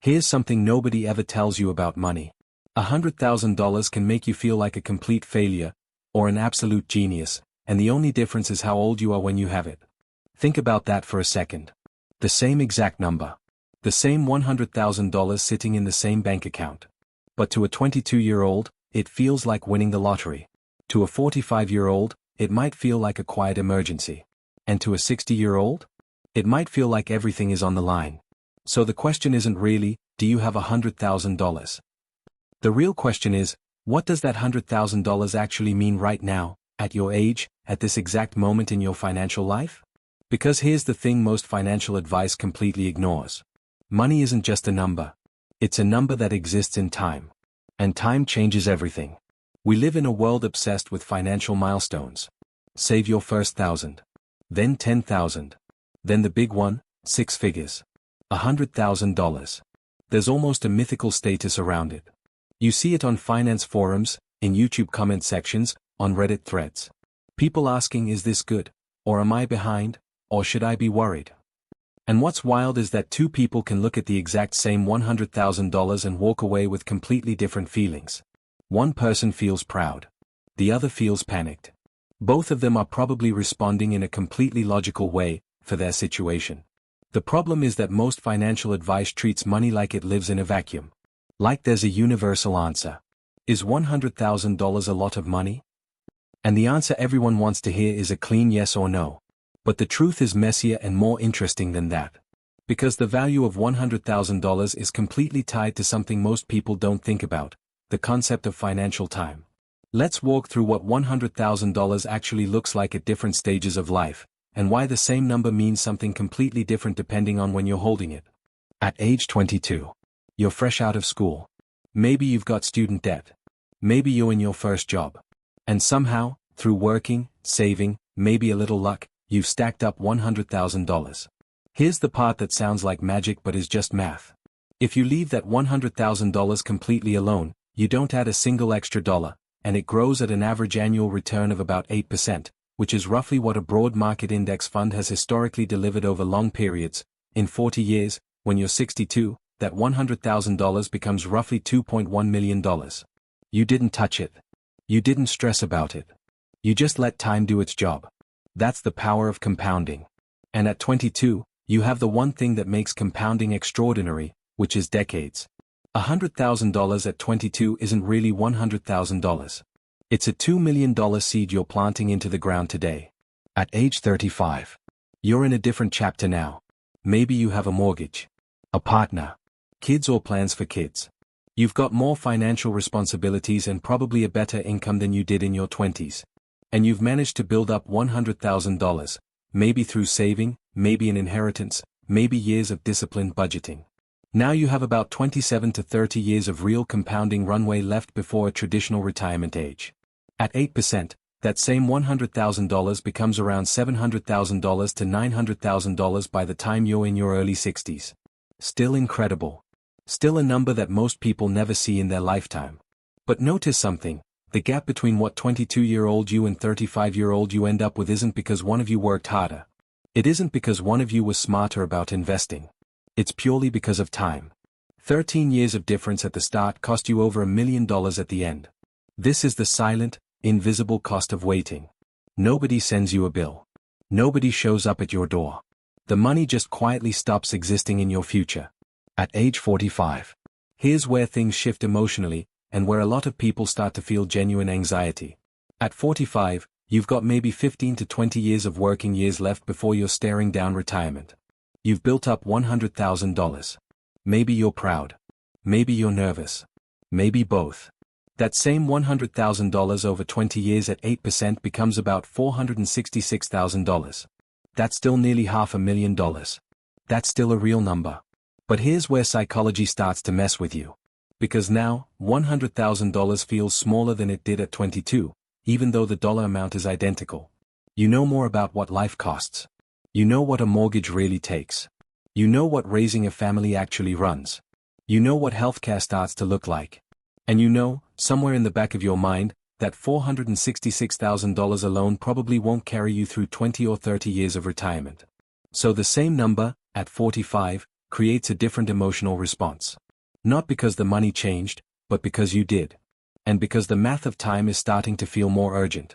Here's something nobody ever tells you about money. $100,000 can make you feel like a complete failure, or an absolute genius, and the only difference is how old you are when you have it. Think about that for a second. The same exact number. The same $100,000 sitting in the same bank account. But to a 22-year-old, it feels like winning the lottery. To a 45-year-old, it might feel like a quiet emergency. And to a 60-year-old? It might feel like everything is on the line. So the question isn't really, do you have $100,000? The real question is, what does that $100,000 actually mean right now, at your age, at this exact moment in your financial life? Because here's the thing most financial advice completely ignores. Money isn't just a number. It's a number that exists in time. And time changes everything. We live in a world obsessed with financial milestones. Save your first 1,000. Then 10,000. Then the big one, 6 figures. $100,000. There's almost a mythical status around it. You see it on finance forums, in YouTube comment sections, on Reddit threads. People asking, is this good? Or am I behind? Or should I be worried? And what's wild is that two people can look at the exact same $100,000 and walk away with completely different feelings. One person feels proud. The other feels panicked. Both of them are probably responding in a completely logical way, for their situation. The problem is that most financial advice treats money like it lives in a vacuum. Like there's a universal answer. Is $100,000 a lot of money? And the answer everyone wants to hear is a clean yes or no. But the truth is messier and more interesting than that. Because the value of $100,000 is completely tied to something most people don't think about, the concept of financial time. Let's walk through what $100,000 actually looks like at different stages of life, and why the same number means something completely different depending on when you're holding it. At age 22. You're fresh out of school. Maybe you've got student debt. Maybe you're in your first job. And somehow, through working, saving, maybe a little luck, you've stacked up $100,000. Here's the part that sounds like magic but is just math. If you leave that $100,000 completely alone, you don't add a single extra dollar, and it grows at an average annual return of about 8%, which is roughly what a broad market index fund has historically delivered over long periods. In 40 years, when you're 62, that $100,000 becomes roughly $2.1 million. You didn't touch it. You didn't stress about it. You just let time do its job. That's the power of compounding. And at 22, you have the one thing that makes compounding extraordinary, which is decades. $100,000 at 22 isn't really $100,000. It's a $2 million seed you're planting into the ground today. At age 35. You're in a different chapter now. Maybe you have a mortgage, a partner, kids or plans for kids. You've got more financial responsibilities and probably a better income than you did in your 20s. And you've managed to build up $100,000, maybe through saving, maybe an inheritance, maybe years of disciplined budgeting. Now you have about 27 to 30 years of real compounding runway left before a traditional retirement age. At 8%, that same $100,000 becomes around $700,000 to $900,000 by the time you're in your early 60s. Still incredible. Still a number that most people never see in their lifetime. But notice something. The gap between what 22-year-old you and 35-year-old you end up with isn't because one of you worked harder. It isn't because one of you was smarter about investing. It's purely because of time. 13 years of difference at the start cost you over $1 million at the end. This is the silent, invisible cost of waiting. Nobody sends you a bill. Nobody shows up at your door. The money just quietly stops existing in your future. At age 45. Here's where things shift emotionally, and where a lot of people start to feel genuine anxiety. At 45, you've got maybe 15 to 20 years of working years left before you're staring down retirement. You've built up $100,000. Maybe you're proud. Maybe you're nervous. Maybe both. That same $100,000 over 20 years at 8% becomes about $466,000. That's still nearly $500,000. That's still a real number. But here's where psychology starts to mess with you. Because now, $100,000 feels smaller than it did at 22, even though the dollar amount is identical. You know more about what life costs. You know what a mortgage really takes. You know what raising a family actually runs. You know what healthcare starts to look like. And you know, somewhere in the back of your mind, that $466,000 alone probably won't carry you through 20 or 30 years of retirement. So the same number, at 45, creates a different emotional response. Not because the money changed, but because you did. And because the math of time is starting to feel more urgent.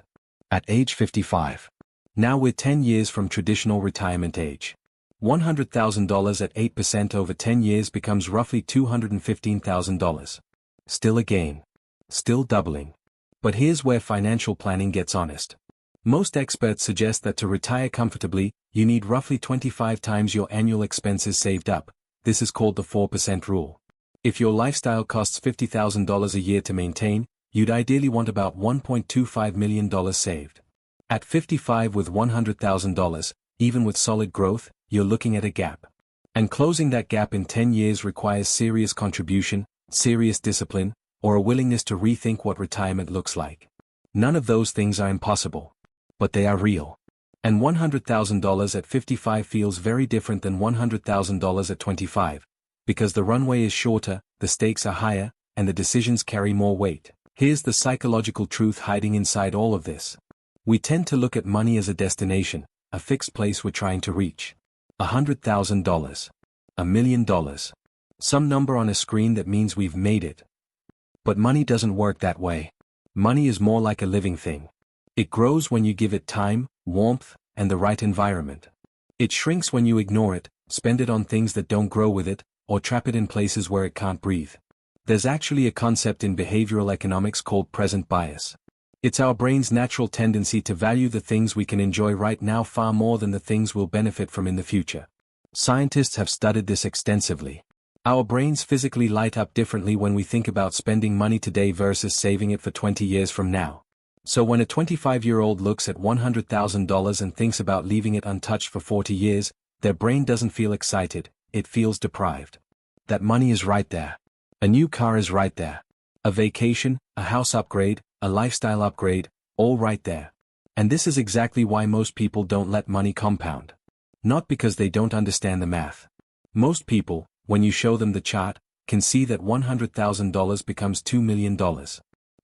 At age 55. Now we're 10 years from traditional retirement age. $100,000 at 8% over 10 years becomes roughly $215,000. Still a gain. Still doubling. But here's where financial planning gets honest. Most experts suggest that to retire comfortably, you need roughly 25 times your annual expenses saved up. This is called the 4% rule. If your lifestyle costs $50,000 a year to maintain, you'd ideally want about $1.25 million saved. At 55 with $100,000, even with solid growth, you're looking at a gap. And closing that gap in 10 years requires serious contribution, serious discipline, or a willingness to rethink what retirement looks like. None of those things are impossible. But they are real. And $100,000 at 55 feels very different than $100,000 at 25. Because the runway is shorter, the stakes are higher, and the decisions carry more weight. Here's the psychological truth hiding inside all of this. We tend to look at money as a destination, a fixed place we're trying to reach. $100,000. $1 million. Some number on a screen that means we've made it. But money doesn't work that way. Money is more like a living thing. It grows when you give it time, warmth, and the right environment. It shrinks when you ignore it, spend it on things that don't grow with it, or trap it in places where it can't breathe. There's actually a concept in behavioral economics called present bias. It's our brain's natural tendency to value the things we can enjoy right now far more than the things we'll benefit from in the future. Scientists have studied this extensively. Our brains physically light up differently when we think about spending money today versus saving it for 20 years from now. So when a 25-year-old looks at $100,000 and thinks about leaving it untouched for 40 years, their brain doesn't feel excited, it feels deprived. That money is right there. A new car is right there. A vacation, a house upgrade, a lifestyle upgrade, all right there. And this is exactly why most people don't let money compound. Not because they don't understand the math. Most people, when you show them the chart, can see that $100,000 becomes $2 million.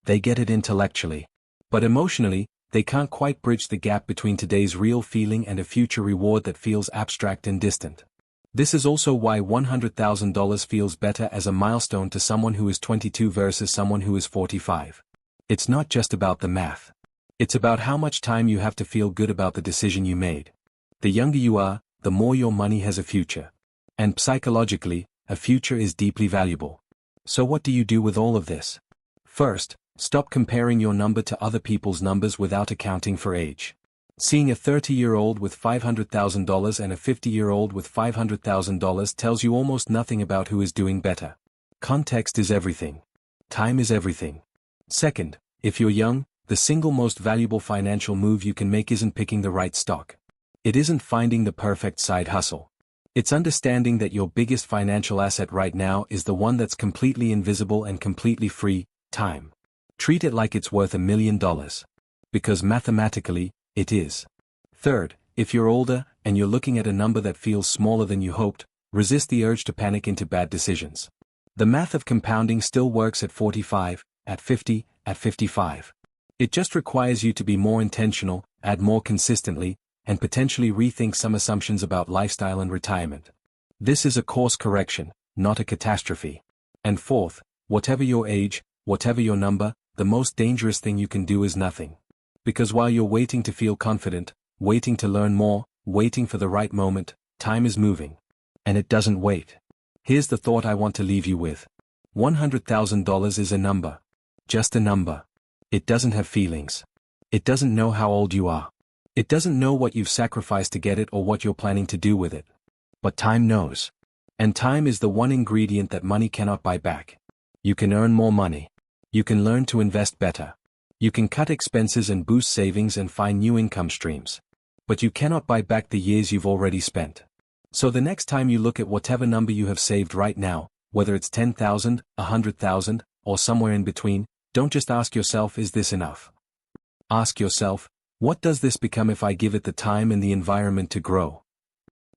They get it intellectually. But emotionally, they can't quite bridge the gap between today's real feeling and a future reward that feels abstract and distant. This is also why $100,000 feels better as a milestone to someone who is 22 versus someone who is 45. It's not just about the math. It's about how much time you have to feel good about the decision you made. The younger you are, the more your money has a future. And psychologically, a future is deeply valuable. So what do you do with all of this? First, stop comparing your number to other people's numbers without accounting for age. Seeing a 30-year-old with $500,000 and a 50-year-old with $500,000 tells you almost nothing about who is doing better. Context is everything. Time is everything. Second, if you're young, the single most valuable financial move you can make isn't picking the right stock. It isn't finding the perfect side hustle. It's understanding that your biggest financial asset right now is the one that's completely invisible and completely free, time. Treat it like it's worth $1 million. Because mathematically, it is. Third, if you're older, and you're looking at a number that feels smaller than you hoped, resist the urge to panic into bad decisions. The math of compounding still works at 45, at 50, at 55. It just requires you to be more intentional, add more consistently, and potentially rethink some assumptions about lifestyle and retirement. This is a course correction, not a catastrophe. And fourth, whatever your age, whatever your number, the most dangerous thing you can do is nothing. Because while you're waiting to feel confident, waiting to learn more, waiting for the right moment, time is moving. And it doesn't wait. Here's the thought I want to leave you with. $100,000 is a number. Just a number. It doesn't have feelings. It doesn't know how old you are. It doesn't know what you've sacrificed to get it or what you're planning to do with it. But time knows. And time is the one ingredient that money cannot buy back. You can earn more money. You can learn to invest better. You can cut expenses and boost savings and find new income streams. But you cannot buy back the years you've already spent. So the next time you look at whatever number you have saved right now, whether it's 10,000, 100,000, or somewhere in between, don't just ask yourself, is this enough? Ask yourself, what does this become if I give it the time and the environment to grow?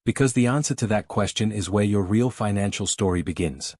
Because the answer to that question is where your real financial story begins.